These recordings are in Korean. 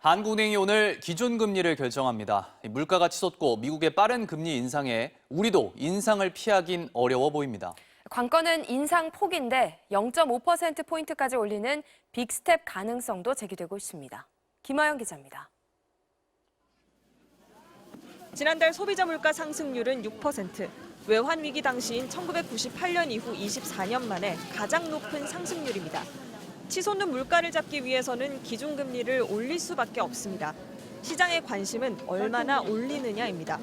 한국은행이 오늘 기준금리를 결정합니다. 물가가 치솟고 미국의 빠른 금리 인상에 우리도 인상을 피하긴 어려워 보입니다. 관건은 인상 폭인데 0.5%포인트까지 올리는 빅스텝 가능성도 제기되고 있습니다. 김하영 기자입니다. 지난달 소비자 물가 상승률은 6%. 외환위기 당시인 1998년 이후 24년 만에 가장 높은 상승률입니다. 치솟는 물가를 잡기 위해서는 기준금리를 올릴 수밖에 없습니다. 시장의 관심은 얼마나 올리느냐입니다.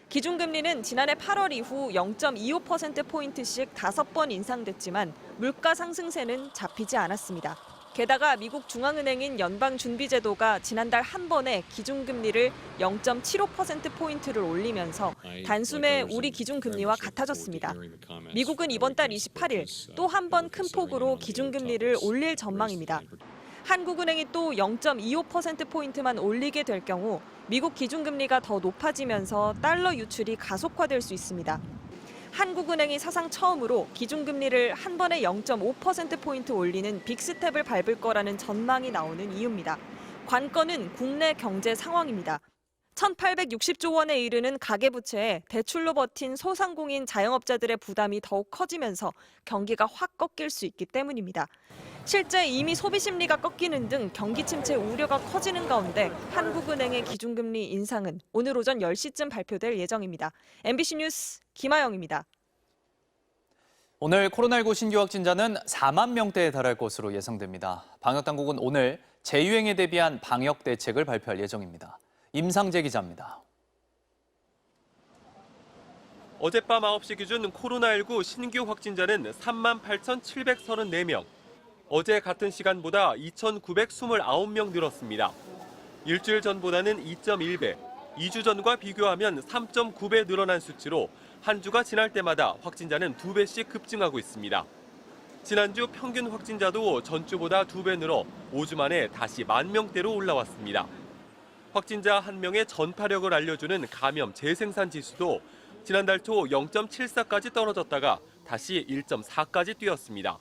기준금리는 지난해 8월 이후 0.25%포인트씩 5번 인상됐지만 물가 상승세는 잡히지 않았습니다. 게다가 미국 중앙은행인 연방준비제도가 지난달 한 번에 기준금리를 0.75%포인트를 올리면서 단숨에 우리 기준금리와 같아졌습니다. 미국은 이번 달 28일 또 한 번 큰 폭으로 기준금리를 올릴 전망입니다. 한국은행이 또 0.25%포인트만 올리게 될 경우 미국 기준금리가 더 높아지면서 달러 유출이 가속화될 수 있습니다. 한국은행이 사상 처음으로 기준금리를 한 번에 0.5%포인트 올리는 빅스텝을 밟을 거라는 전망이 나오는 이유입니다. 관건은 국내 경제 상황입니다. 1,860조 원에 이르는 가계부채에 대출로 버틴 소상공인 자영업자들의 부담이 더욱 커지면서 경기가 확 꺾일 수 있기 때문입니다. 실제 이미 소비 심리가 꺾이는 등 경기 침체 우려가 커지는 가운데 한국은행의 기준금리 인상은 오늘 오전 10시쯤 발표될 예정입니다. MBC 뉴스 김하영입니다. 오늘 코로나19 신규 확진자는 4만 명대에 달할 것으로 예상됩니다. 방역당국은 오늘 재유행에 대비한 방역 대책을 발표할 예정입니다. 임상재 기자입니다. 어젯밤 9시 기준 코로나19 신규 확진자는 38,734명. 어제 같은 시간보다 2,929명 늘었습니다. 일주일 전보다는 2.1배, 2주 전과 비교하면 3.9배 늘어난 수치로 한 주가 지날 때마다 확진자는 2배씩 급증하고 있습니다. 지난주 평균 확진자도 전주보다 2배 늘어 5주 만에 다시 10,000명대로 올라왔습니다. 확진자 1명의 전파력을 알려주는 감염 재생산 지수도 지난달 초 0.74까지 떨어졌다가 다시 1.4까지 뛰었습니다.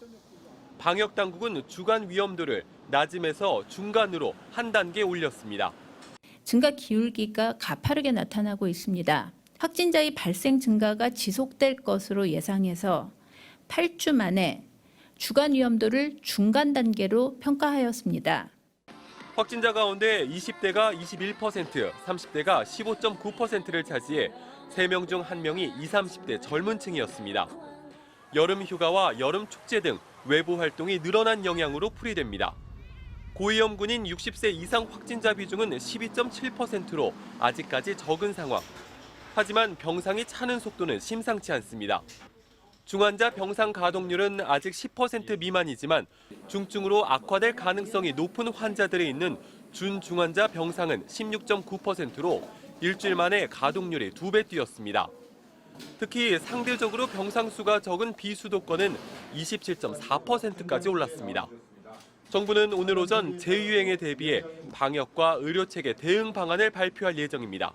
방역당국은 주간 위험도를 낮음에서 중간으로 한 단계 올렸습니다. 증가 기울기가 가파르게 나타나고 있습니다. 확진자의 발생 증가가 지속될 것으로 예상해서 8주 만에 주간 위험도를 중간 단계로 평가하였습니다. 확진자 가운데 20대가 21%, 30대가 15.9%를 차지해 3명 중 1명이 20, 30대 젊은 층이었습니다. 여름 휴가와 여름 축제 등 외부 활동이 늘어난 영향으로 풀이됩니다. 고위험군인 60세 이상 확진자 비중은 12.7%로 아직까지 적은 상황. 하지만 병상이 차는 속도는 심상치 않습니다. 중환자 병상 가동률은 아직 10% 미만이지만 중증으로 악화될 가능성이 높은 환자들이 있는 준중환자 병상은 16.9%로 일주일 만에 가동률이 2배 뛰었습니다. 특히 상대적으로 병상 수가 적은 비수도권은 27.4%까지 올랐습니다. 정부는 오늘 오전 재유행에 대비해 방역과 의료체계 대응 방안을 발표할 예정입니다.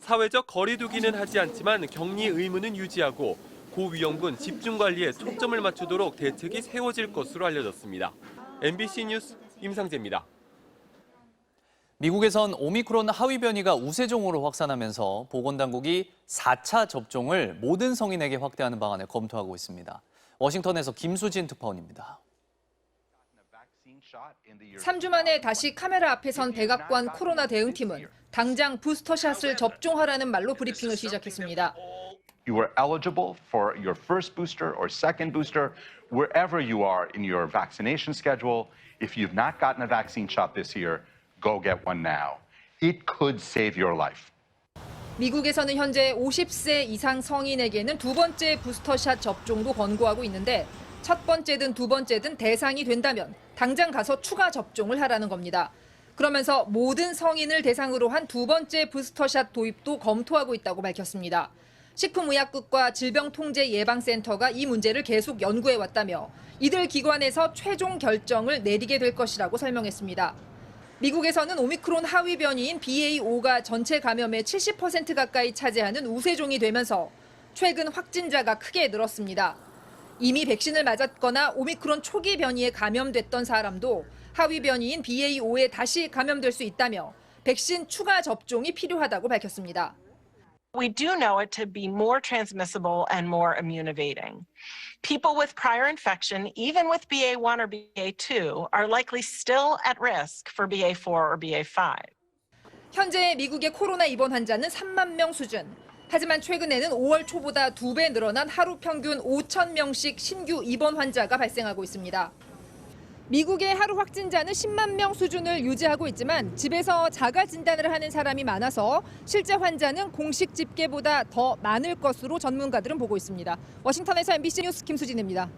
사회적 거리 두기는 하지 않지만 격리 의무는 유지하고 고위험군 집중관리에 초점을 맞추도록 대책이 세워질 것으로 알려졌습니다. MBC 뉴스 임상재입니다. 미국에선 오미크론 하위 변이가 우세종으로 확산하면서 보건당국이 4차 접종을 모든 성인에게 확대하는 방안을 검토하고 있습니다. 워싱턴에서 김수진 특파원입니다. 3주 만에 다시 카메라 앞에 선 백악관 코로나 대응팀은 당장 부스터샷을 접종하라는 말로 브리핑을 시작했습니다. You are eligible for your first booster or second booster wherever you are in your vaccination schedule. If you've not gotten a vaccine shot this year, go get one now. It could save your life. 미국에서는 현재 50세 이상 성인에게는 두 번째 부스터샷 접종도 권고하고 있는데 첫 번째든 두 번째든 대상이 된다면 당장 가서 추가 접종을 하라는 겁니다. 그러면서 모든 성인을 대상으로 한 두 번째 부스터샷 도입도 검토하고 있다고 밝혔습니다. 식품의약국과 질병통제예방센터가 이 문제를 계속 연구해왔다며 이들 기관에서 최종 결정을 내리게 될 것이라고 설명했습니다. 미국에서는 오미크론 하위 변이인 BA.5가 전체 감염의 70% 가까이 차지하는 우세종이 되면서 최근 확진자가 크게 늘었습니다. 이미 백신을 맞았거나 오미크론 초기 변이에 감염됐던 사람도 하위 변이인 BA.5에 다시 감염될 수 있다며 백신 추가 접종이 필요하다고 밝혔습니다. We do know it to be more transmissible and more immune evading. People with prior infection, even with BA1 or BA2, are likely still at risk for BA4 or BA5. 현재 미국의 코로나 입원 환자는 3만 명 수준. 하지만 최근에는 5월 초보다 2배 늘어난 하루 평균 5천 명씩 신규 입원 환자가 발생하고 있습니다. 미국의 하루 확진자는 10만 명 수준을 유지하고 있지만 집에서 자가 진단을 하는 사람이 많아서 실제 환자는 공식 집계보다 더 많을 것으로 전문가들은 보고 있습니다. 워싱턴에서 MBC 뉴스 김수진입니다.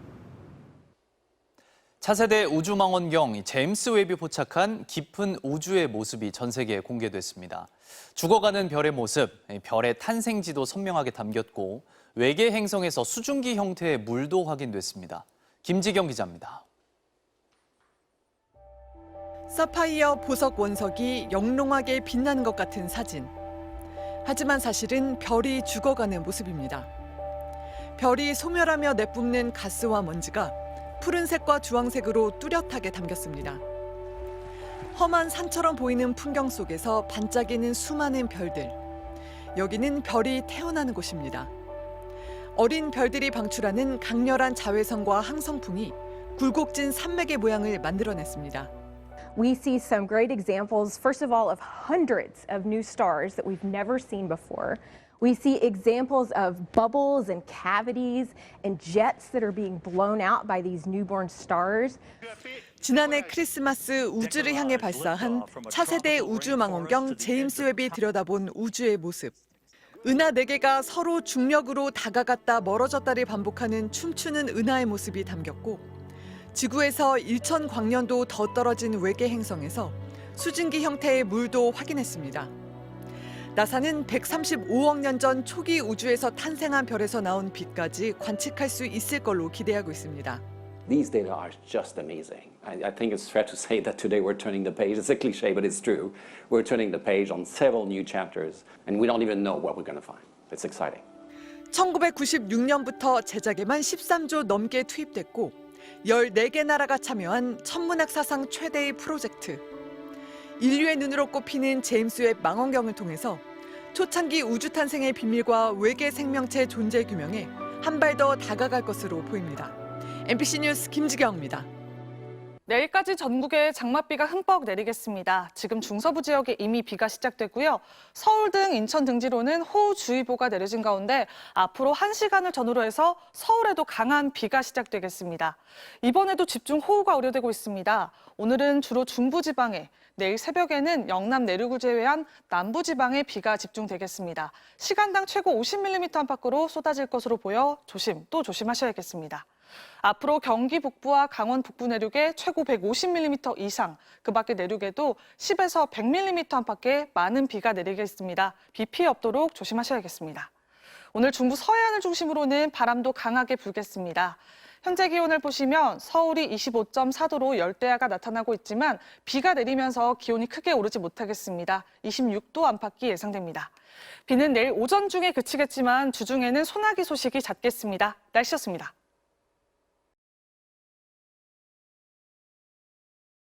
차세대 우주망원경 제임스 웹이 포착한 깊은 우주의 모습이 전 세계에 공개됐습니다. 죽어가는 별의 모습, 별의 탄생지도 선명하게 담겼고 외계 행성에서 수증기 형태의 물도 확인됐습니다. 김지경 기자입니다. 사파이어 보석 원석이 영롱하게 빛나는 것 같은 사진. 하지만 사실은 별이 죽어가는 모습입니다. 별이 소멸하며 내뿜는 가스와 먼지가 푸른색과 주황색으로 뚜렷하게 담겼습니다. 험한 산처럼 보이는 풍경 속에서 반짝이는 수많은 별들. 여기는 별이 태어나는 곳입니다. 어린 별들이 방출하는 강렬한 자외선과 항성풍이 굴곡진 산맥의 모양을 만들어냈습니다. We see some great examples, first of all, of hundreds of new stars that we've never seen before. We see examples of bubbles and cavities and jets that are being blown out by these newborn stars. 지난해 크리스마스 우주를 향해 발사한 차세대 우주망원경 제임스 웹이 들여다본 우주의 모습. 은하 4개가 서로 중력으로 다가갔다 멀어졌다를 반복하는 춤추는 은하의 모습이 담겼고 지구에서 1,000광년도 더 떨어진 외계 행성에서 수증기 형태의 물도 확인했습니다. 나사는 135억 년 전 초기 우주에서 탄생한 별에서 나온 빛까지 관측할 수 있을 걸로 기대하고 있습니다. These data are just amazing. I think it's fair to say that today we're turning the page. It's a cliché, but it's true. We're turning the page on several new chapters, and we don't even know what we're going to find. It's exciting. 1996년부터 제작에만 13조 넘게 투입됐고 14개 나라가 참여한 천문학 사상 최대의 프로젝트. 인류의 눈으로 꼽히는 제임스 웹 망원경을 통해서 초창기 우주 탄생의 비밀과 외계 생명체 존재 규명에 한 발 더 다가갈 것으로 보입니다. MBC 뉴스 김지경입니다. 내일까지 전국에 장맛비가 흠뻑 내리겠습니다. 지금 중서부 지역에 이미 비가 시작됐고요. 서울 등 인천 등지로는 호우주의보가 내려진 가운데 앞으로 1시간을 전후로 해서 서울에도 강한 비가 시작되겠습니다. 이번에도 집중 호우가 우려되고 있습니다. 오늘은 주로 중부지방에, 내일 새벽에는 영남 내륙을 제외한 남부지방에 비가 집중되겠습니다. 시간당 최고 50mm 안팎으로 쏟아질 것으로 보여 또 조심하셔야겠습니다. 앞으로 경기 북부와 강원 북부 내륙에 최고 150mm 이상, 그 밖에 내륙에도 10에서 100mm 안팎의 많은 비가 내리겠습니다. 비 피해 없도록 조심하셔야겠습니다. 오늘 중부 서해안을 중심으로는 바람도 강하게 불겠습니다. 현재 기온을 보시면 서울이 25.4도로 열대야가 나타나고 있지만 비가 내리면서 기온이 크게 오르지 못하겠습니다. 26도 안팎이 예상됩니다. 비는 내일 오전 중에 그치겠지만 주중에는 소나기 소식이 잦겠습니다. 날씨였습니다.